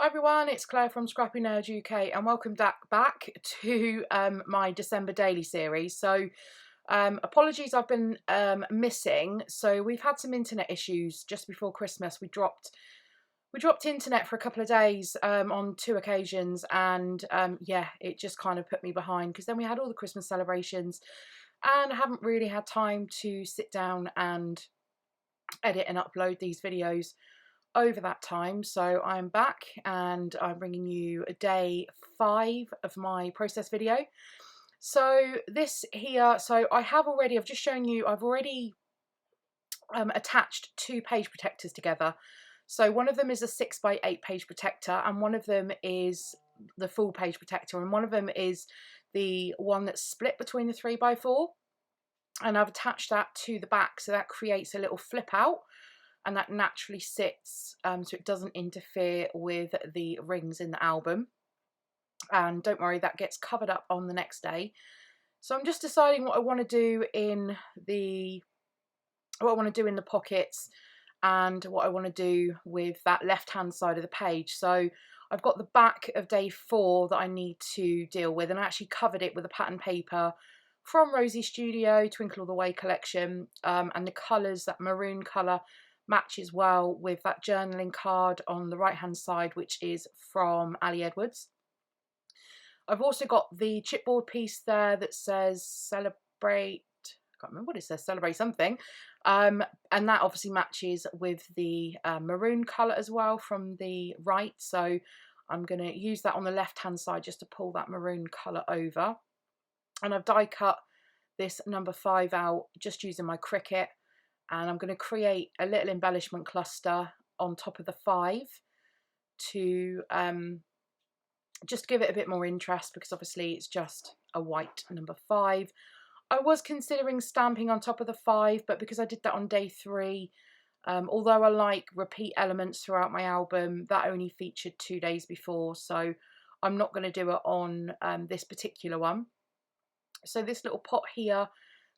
Hi everyone, it's Claire from ScrappyNerdUK and welcome back to my December daily series. So apologies I've been missing. So we've had some internet issues just before Christmas. We dropped internet for a couple of days on two occasions, and yeah, it just kind of put me behind because then we had all the Christmas celebrations and I haven't really had time to sit down and edit and upload these videos over that time. So I'm back and I'm bringing you a day 5 of my process video. So this here, I've just shown you, I've already attached 2 page protectors together. So one of them is a 6x8 page protector and one of them is the full page protector, and one of them is the one that's split between the 3x4, and I've attached that to the back, so that creates a little flip out and that naturally sits so it doesn't interfere with the rings in the album. And don't worry, that gets covered up on the next day. So I'm just deciding what I want to do in the pockets and what I want to do with that left hand side of the page. So I've got the back of day 4 that I need to deal with, and I actually covered it with a pattern paper from Rosie Studio Twinkle All the Way collection, and the colours, that maroon colour, matches well with that journaling card on the right hand side, which is from Ali Edwards. I've also got the chipboard piece there that says celebrate, I can't remember what it says, celebrate something, and that obviously matches with the maroon colour as well from the right, so I'm going to use that on the left hand side just to pull that maroon colour over. And I've die cut this number 5 out just using my Cricut, and I'm going to create a little embellishment cluster on top of the 5 to just give it a bit more interest, because obviously it's just a white number 5. I was considering stamping on top of the 5, but because I did that on day 3, although I like repeat elements throughout my album, that only featured 2 days before, so I'm not going to do it on this particular one. So this little pot here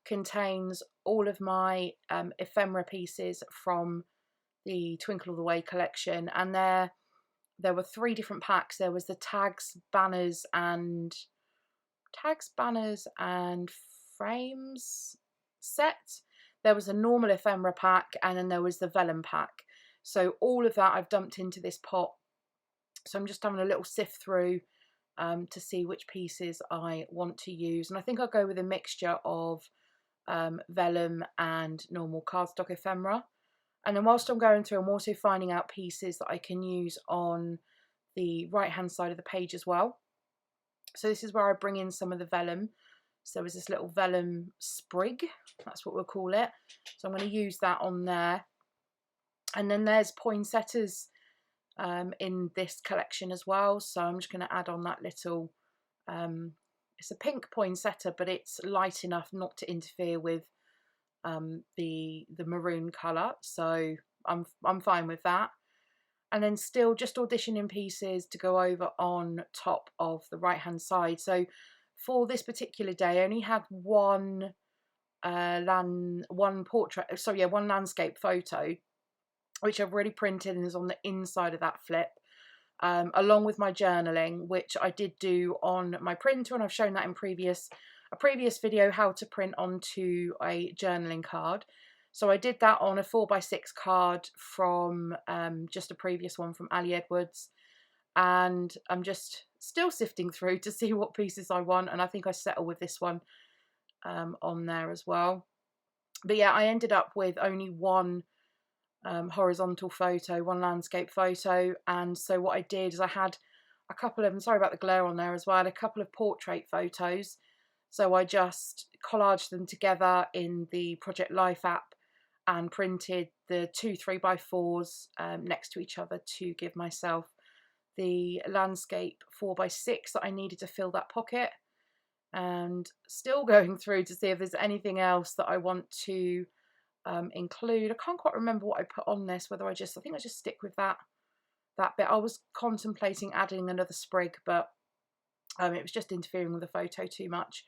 contains all of my ephemera pieces from the Twinkle All the Way collection, and there were 3 different packs. There was the tags, banners and frames set. There was a normal ephemera pack, and then there was the vellum pack. So all of that I've dumped into this pot. So I'm just having a little sift through to see which pieces I want to use, and I think I'll go with a mixture of vellum and normal cardstock ephemera. And then whilst I'm going through, I'm also finding out pieces that I can use on the right hand side of the page as well. So this is where I bring in some of the vellum. So there's this little vellum sprig, that's what we'll call it. So I'm going to use that on there. And then there's poinsettias in this collection as well. So I'm just going to add on that little, it's a pink poinsettia, but it's light enough not to interfere with the maroon colour, so I'm fine with that. And then still just auditioning pieces to go over on top of the right hand side. So for this particular day I only had one landscape photo, which I've already printed and is on the inside of that flip, along with my journaling, which I did do on my printer, and I've shown that in a previous video, how to print onto a journaling card. So I did that on a 4x6 card from just a previous one from Ali Edwards, and I'm just still sifting through to see what pieces I want, and I think I settle with this one on there as well. But yeah, I ended up with only one horizontal photo, one landscape photo, and so what I did is I had a couple of, sorry about the glare on there as well, a couple of portrait photos. So I just collaged them together in the Project Life app and printed the 2 3x4s next to each other to give myself the landscape 4x6 that I needed to fill that pocket. And still going through to see if there's anything else that I want to include. I can't quite remember what I put on this, whether I think I just stick with that bit. I was contemplating adding another sprig, but it was just interfering with the photo too much.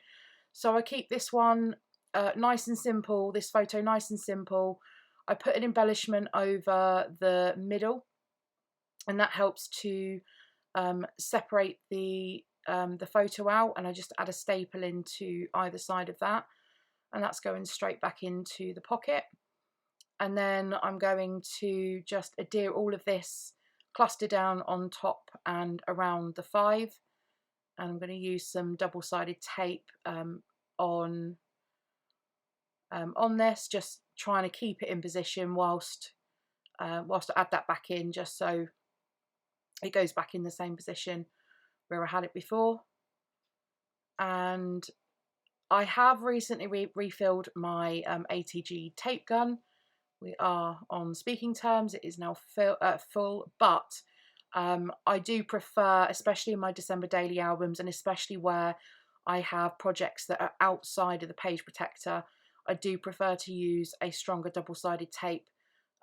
So I keep this one nice and simple, this photo nice and simple. I put an embellishment over the middle and that helps to separate the photo out, and I just add a staple into either side of that, and that's going straight back into the pocket. And then I'm going to just adhere all of this cluster down on top and around the 5, and I'm going to use some double-sided tape on this, just trying to keep it in position whilst I add that back in, just so it goes back in the same position where I had it before. And I have recently refilled my ATG tape gun. We are on speaking terms. It is now full, but I do prefer, especially in my December daily albums, and especially where I have projects that are outside of the page protector, I do prefer to use a stronger double-sided tape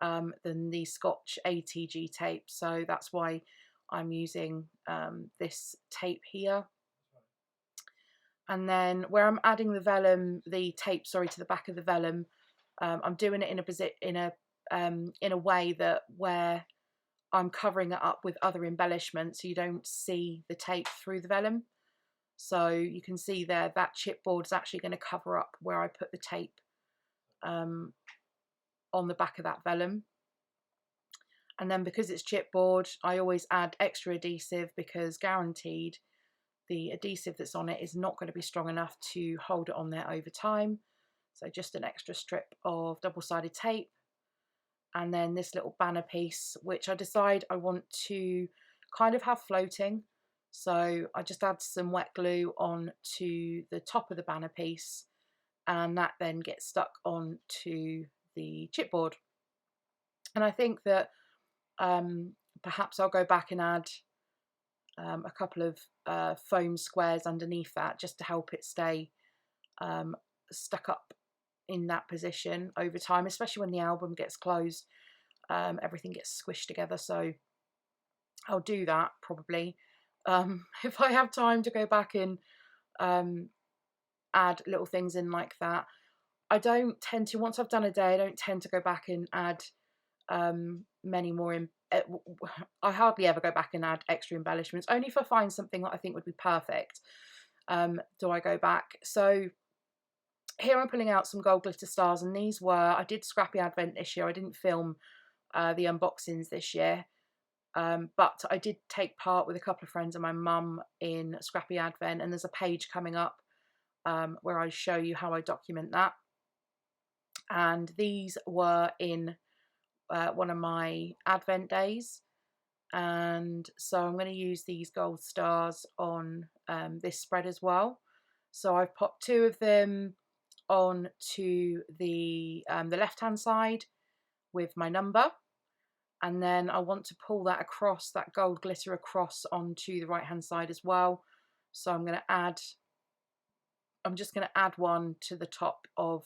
than the Scotch ATG tape. So that's why I'm using this tape here. And then where I'm adding the vellum, the tape, sorry, to the back of the vellum, I'm doing it in a way that where I'm covering it up with other embellishments, so you don't see the tape through the vellum. So you can see there that chipboard is actually going to cover up where I put the tape on the back of that vellum. And then because it's chipboard, I always add extra adhesive, because guaranteed the adhesive that's on it is not going to be strong enough to hold it on there over time. So just an extra strip of double-sided tape. And then this little banner piece, which I decide I want to kind of have floating. So I just add some wet glue on to the top of the banner piece, and that then gets stuck onto the chipboard. And I think that perhaps I'll go back and add a couple of foam squares underneath that, just to help it stay stuck up in that position over time, especially when the album gets closed. Everything gets squished together, so I'll do that probably if I have time to go back and add little things in like that. I don't tend to, once I've done a day, I don't tend to go back and add many more in. I hardly ever go back and add extra embellishments, only if I find something that I think would be perfect. Do I go back? So here I'm pulling out some gold glitter stars, and these were, I did Scrappy Advent this year. I didn't film the unboxings this year, but I did take part with a couple of friends and my mum in Scrappy Advent, and there's a page coming up where I show you how I document that. And these were in one of my Advent days, and so I'm going to use these gold stars on this spread as well. So I've popped 2 of them on to the left hand side with my number, and then I want to pull that across, that gold glitter across onto the right hand side as well. So I'm just going to add one to the top of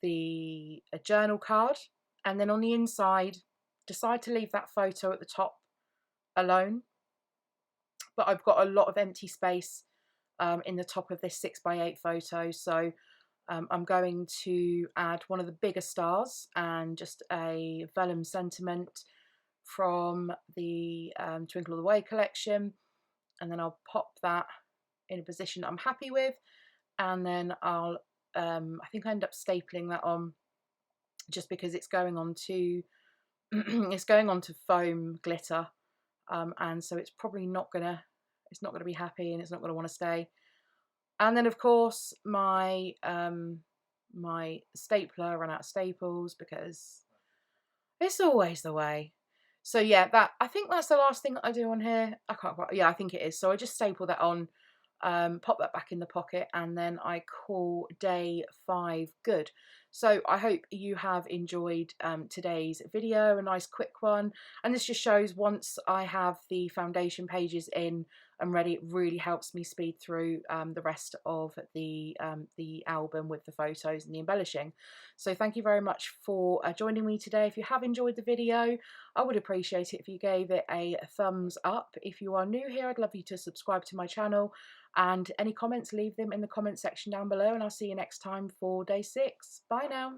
the journal card, and then on the inside decide to leave that photo at the top alone, but I've got a lot of empty space in the top of this 6x8 photo, so I'm going to add one of the bigger stars and just a vellum sentiment from the Twinkle All the Way collection, and then I'll pop that in a position I'm happy with, and then I'll I think I end up stapling that on, just because it's going on to it's going on to foam glitter, and so it's probably not gonna be happy, and it's not gonna want to stay. And then of course my my stapler ran out of staples, because it's always the way. So yeah, I think that's the last thing that I do on here. I can't quite, yeah, I think it is. So I just staple that on, pop that back in the pocket, and then I call day 5 good. So I hope you have enjoyed today's video, a nice quick one, and this just shows once I have the foundation pages in and ready, it really helps me speed through the rest of the album with the photos and the embellishing. So thank you very much for joining me today. If you have enjoyed the video, I would appreciate it if you gave it a thumbs up. If you are new here, I'd love you to subscribe to my channel, and any comments, leave them in the comment section down below, and I'll see you next time for day 6. Bye now.